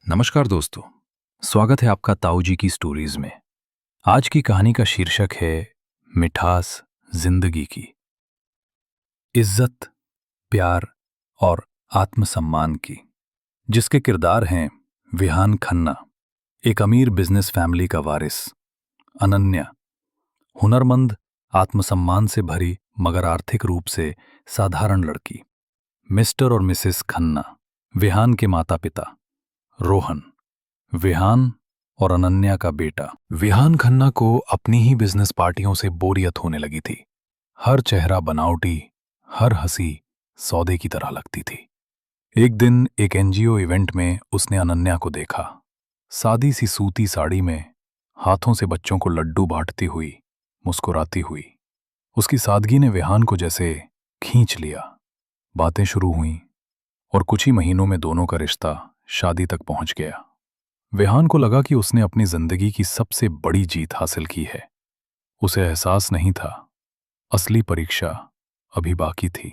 नमस्कार दोस्तों। स्वागत है आपका ताऊ जी की स्टोरीज में। आज की कहानी का शीर्षक है मिठास जिंदगी की। इज्जत, प्यार और आत्मसम्मान की, जिसके किरदार हैं विहान खन्ना, एक अमीर बिजनेस फैमिली का वारिस; अनन्या, हुनरमंद, आत्मसम्मान से भरी मगर आर्थिक रूप से साधारण लड़की; मिस्टर और मिसेस खन्ना, विहान के माता पिता; रोहन, विहान और अनन्या का बेटा। विहान खन्ना को अपनी ही बिजनेस पार्टियों से बोरियत होने लगी थी। हर चेहरा बनावटी, हर हंसी सौदे की तरह लगती थी। एक दिन एक एनजीओ इवेंट में उसने अनन्या को देखा, सादी सी सूती साड़ी में, हाथों से बच्चों को लड्डू बांटती हुई, मुस्कुराती हुई। उसकी सादगी ने विहान को जैसे खींच लिया। बातें शुरू हुईं और कुछ ही महीनों में दोनों का रिश्ता शादी तक पहुंच गया। विहान को लगा कि उसने अपनी जिंदगी की सबसे बड़ी जीत हासिल की है। उसे एहसास नहीं था, असली परीक्षा अभी बाकी थी।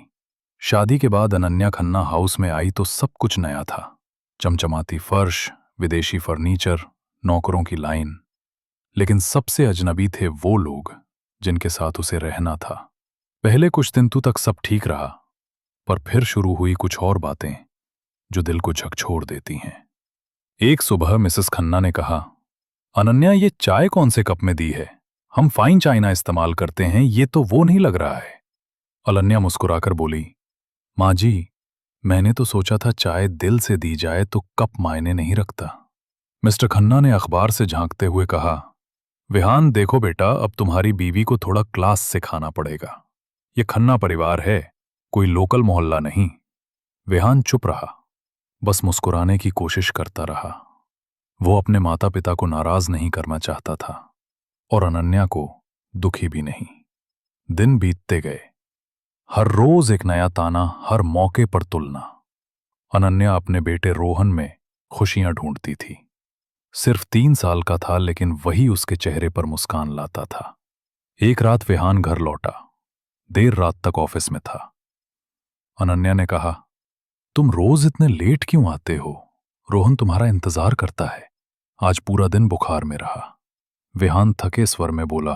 शादी के बाद अनन्या खन्ना हाउस में आई तो सब कुछ नया था। चमचमाती फर्श, विदेशी फर्नीचर, नौकरों की लाइन। लेकिन सबसे अजनबी थे वो लोग जिनके साथ उसे रहना था। पहले कुछ दिन तक सब ठीक रहा, पर फिर शुरू हुई कुछ और बातें जो दिल को झकझोर देती हैं। एक सुबह मिसेस खन्ना ने कहा, अनन्या, ये चाय कौन से कप में दी है? हम फाइन चाइना इस्तेमाल करते हैं, ये तो वो नहीं लग रहा है। अनन्या मुस्कुराकर बोली, माँ जी, मैंने तो सोचा था चाय दिल से दी जाए तो कप मायने नहीं रखता। मिस्टर खन्ना ने अखबार से झांकते हुए कहा, विहान देखो बेटा, अब तुम्हारी बीवी को थोड़ा क्लास से खाना पड़ेगा। ये खन्ना परिवार है, कोई लोकल मोहल्ला नहीं। विहान चुप रहा, बस मुस्कुराने की कोशिश करता रहा। वो अपने माता पिता को नाराज नहीं करना चाहता था और अनन्या को दुखी भी नहीं। दिन बीतते गए, हर रोज एक नया ताना, हर मौके पर तुलना। अनन्या अपने बेटे रोहन में खुशियां ढूंढती थी। सिर्फ 3 साल का था, लेकिन वही उसके चेहरे पर मुस्कान लाता था। एक रात विहान घर लौटा, देर रात तक ऑफिस में था। अनन्या ने कहा, तुम रोज इतने लेट क्यों आते हो? रोहन तुम्हारा इंतजार करता है। आज पूरा दिन बुखार में रहा। विहान थके स्वर में बोला,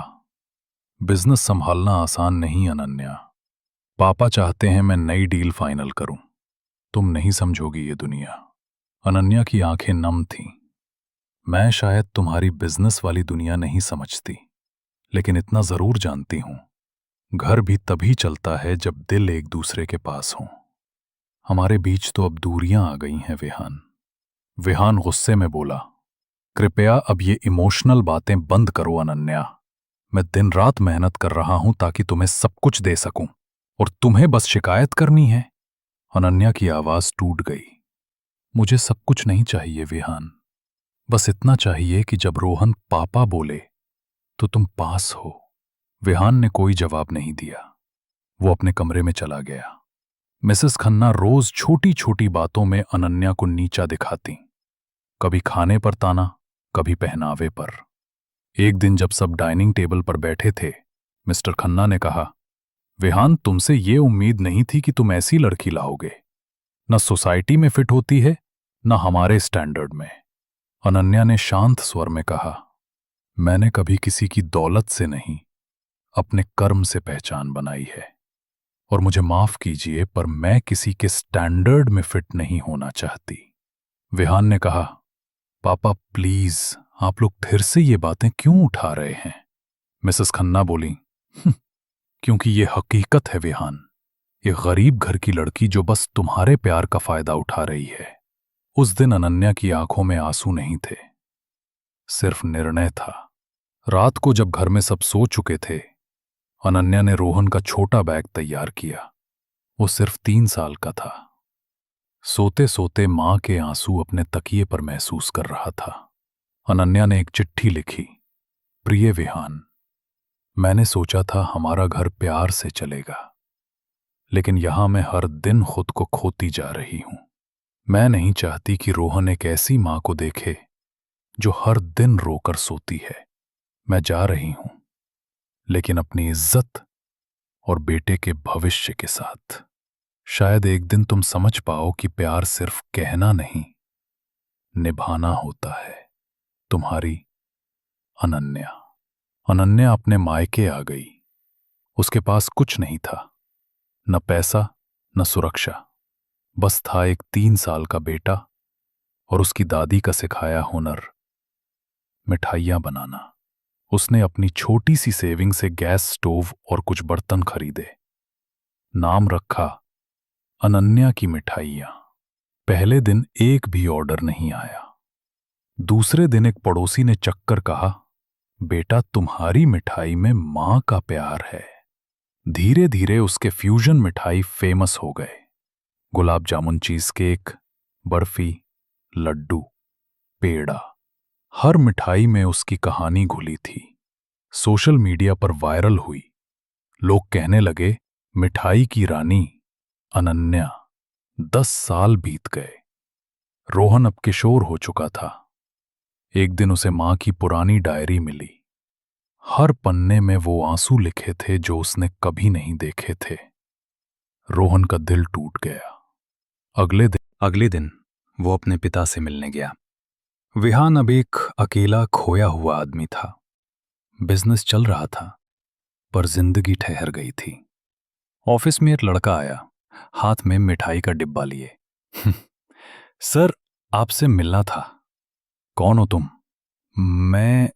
बिजनेस संभालना आसान नहीं अनन्या। पापा चाहते हैं मैं नई डील फाइनल करूं। तुम नहीं समझोगी ये दुनिया। अनन्या की आंखें नम थीं। मैं शायद तुम्हारी बिजनेस वाली दुनिया नहीं समझती, लेकिन इतना जरूर जानती हूं, घर भी तभी चलता है जब दिल एक दूसरे के पास हों। हमारे बीच तो अब दूरियां आ गई हैं विहान। विहान गुस्से में बोला, कृपया अब ये इमोशनल बातें बंद करो अनन्या। मैं दिन रात मेहनत कर रहा हूं ताकि तुम्हें सब कुछ दे सकूं, और तुम्हें बस शिकायत करनी है। अनन्या की आवाज टूट गई। मुझे सब कुछ नहीं चाहिए विहान, बस इतना चाहिए कि जब रोहन पापा बोले तो तुम पास हो। विहान ने कोई जवाब नहीं दिया। वो अपने कमरे में चला गया। मिसेस खन्ना रोज छोटी छोटी बातों में अनन्या को नीचा दिखाती। कभी खाने पर ताना, कभी पहनावे पर। एक दिन जब सब डाइनिंग टेबल पर बैठे थे, मिस्टर खन्ना ने कहा, विहान, तुमसे ये उम्मीद नहीं थी कि तुम ऐसी लड़की लाओगे। न सोसाइटी में फिट होती है, न हमारे स्टैंडर्ड में। अनन्या ने शांत स्वर में कहा, मैंने कभी किसी की दौलत से नहीं, अपने कर्म से पहचान बनाई है। और मुझे माफ कीजिए, पर मैं किसी के स्टैंडर्ड में फिट नहीं होना चाहती। विहान ने कहा, पापा प्लीज, आप लोग फिर से ये बातें क्यों उठा रहे हैं? मिसेस खन्ना बोली, क्योंकि ये हकीकत है विहान। ये गरीब घर की लड़की जो बस तुम्हारे प्यार का फायदा उठा रही है। उस दिन अनन्या की आंखों में आंसू नहीं थे, सिर्फ निर्णय था। रात को जब घर में सब सो चुके थे, अनन्या ने रोहन का छोटा बैग तैयार किया। वो सिर्फ 3 साल का था। सोते सोते मां के आंसू अपने तकिए पर महसूस कर रहा था। अनन्या ने एक चिट्ठी लिखी, प्रिय विहान, मैंने सोचा था हमारा घर प्यार से चलेगा, लेकिन यहां मैं हर दिन खुद को खोती जा रही हूं। मैं नहीं चाहती कि रोहन एक ऐसी मां को देखे जो हर दिन रोकर सोती है। मैं जा रही हूं, लेकिन अपनी इज्जत और बेटे के भविष्य के साथ। शायद एक दिन तुम समझ पाओ कि प्यार सिर्फ कहना नहीं, निभाना होता है। तुम्हारी अनन्या। अनन्या अपने मायके आ गई। उसके पास कुछ नहीं था, न पैसा न सुरक्षा। बस था एक 3 साल का बेटा और उसकी दादी का सिखाया हुनर, मिठाइयाँ बनाना। उसने अपनी छोटी सी सेविंग से गैस स्टोव और कुछ बर्तन खरीदे। नाम रखा अनन्या की मिठाइयाँ। पहले दिन एक भी ऑर्डर नहीं आया। दूसरे दिन एक पड़ोसी ने चक्कर कहा, बेटा तुम्हारी मिठाई में मां का प्यार है। धीरे धीरे उसके फ्यूजन मिठाई फेमस हो गए। गुलाब जामुन, चीज केक, बर्फी, लड्डू, पेड़ा, हर मिठाई में उसकी कहानी घुली थी। सोशल मीडिया पर वायरल हुई। लोग कहने लगे, मिठाई की रानी अनन्या। 10 साल बीत गए। रोहन अब किशोर हो चुका था। एक दिन उसे मां की पुरानी डायरी मिली। हर पन्ने में वो आंसू लिखे थे जो उसने कभी नहीं देखे थे। रोहन का दिल टूट गया। अगले दिन वो अपने पिता से मिलने गया। विहान अब एक अकेला खोया हुआ आदमी था। बिजनेस चल रहा था, पर जिंदगी ठहर गई थी। ऑफिस में एक लड़का आया, हाथ में मिठाई का डिब्बा लिए। सर, आपसे मिलना था। कौन हो तुम? मैं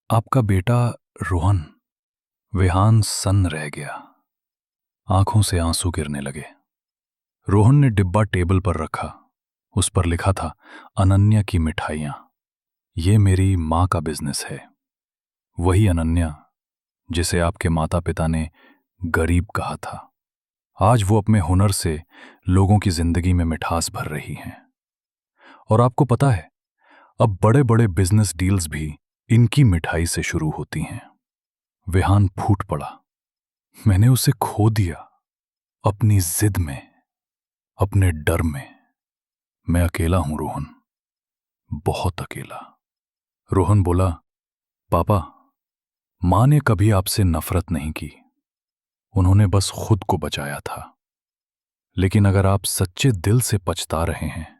आपका बेटा रोहन। विहान सन्न रह गया। आंखों से आंसू गिरने लगे। रोहन ने डिब्बा टेबल पर रखा। उस पर लिखा था, अनन्या की मिठाइयां। ये मेरी मां का बिजनेस है। वही अनन्या जिसे आपके माता पिता ने गरीब कहा था, आज वो अपने हुनर से लोगों की जिंदगी में मिठास भर रही हैं। और आपको पता है, अब बड़े बड़े बिजनेस डील्स भी इनकी मिठाई से शुरू होती हैं। विहान फूट पड़ा। मैंने उसे खो दिया, अपनी जिद में, अपने डर में। मैं अकेला हूं रोहन, बहुत अकेला। रोहन बोला, पापा, मां ने कभी आपसे नफरत नहीं की। उन्होंने बस खुद को बचाया था। लेकिन अगर आप सच्चे दिल से पछता रहे हैं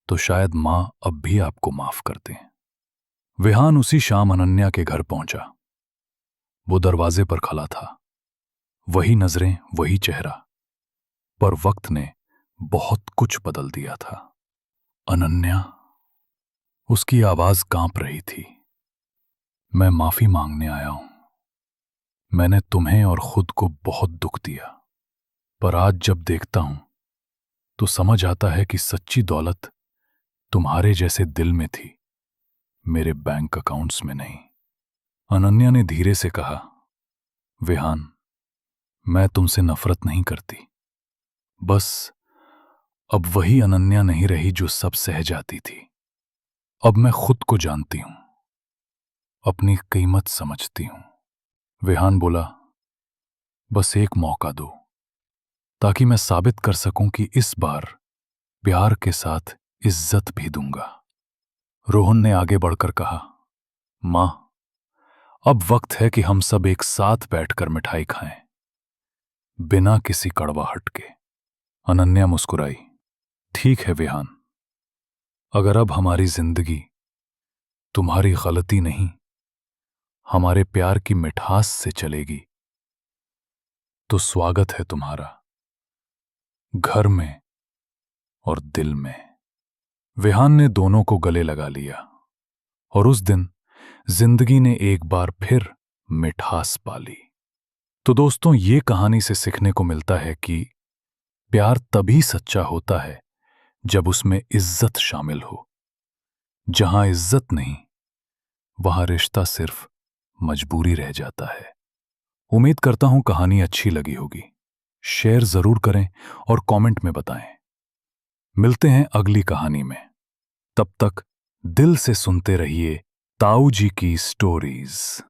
तो शायद मां अब भी आपको माफ कर दें। विहान उसी शाम अनन्या के घर पहुंचा। वो दरवाजे पर खड़ा था। वही नजरें, वही चेहरा। पर वक्त ने बहुत कुछ बदल दिया था। अनन्या, उसकी आवाज कांप रही थी। मैं माफी मांगने आया हूं। मैंने तुम्हें और खुद को बहुत दुख दिया। पर आज जब देखता हूं तो समझ आता है कि सच्ची दौलत तुम्हारे जैसे दिल में थी, मेरे बैंक अकाउंट्स में नहीं। अनन्या ने धीरे से कहा, विहान, मैं तुमसे नफरत नहीं करती। बस अब वही अनन्या नहीं रही जो सब सह जाती थी। अब मैं खुद को जानती हूं, अपनी कीमत समझती हूं। विहान बोला, बस एक मौका दो, ताकि मैं साबित कर सकूं कि इस बार प्यार के साथ इज्जत भी दूंगा। रोहन ने आगे बढ़कर कहा, मां, अब वक्त है कि हम सब एक साथ बैठकर मिठाई खाएं, बिना किसी कड़वाहट के। अनन्या मुस्कुराई, ठीक है विहान, अगर अब हमारी जिंदगी तुम्हारी गलती नहीं, हमारे प्यार की मिठास से चलेगी, तो स्वागत है तुम्हारा घर में और दिल में। विहान ने दोनों को गले लगा लिया और उस दिन जिंदगी ने एक बार फिर मिठास पाली। तो दोस्तों, ये कहानी से सीखने को मिलता है कि प्यार तभी सच्चा होता है जब उसमें इज्जत शामिल हो। जहां इज्जत नहीं, वहां रिश्ता सिर्फ मजबूरी रह जाता है। उम्मीद करता हूं कहानी अच्छी लगी होगी। शेयर जरूर करें और कमेंट में बताएं। मिलते हैं अगली कहानी में। तब तक दिल से सुनते रहिए ताऊ जी की स्टोरीज।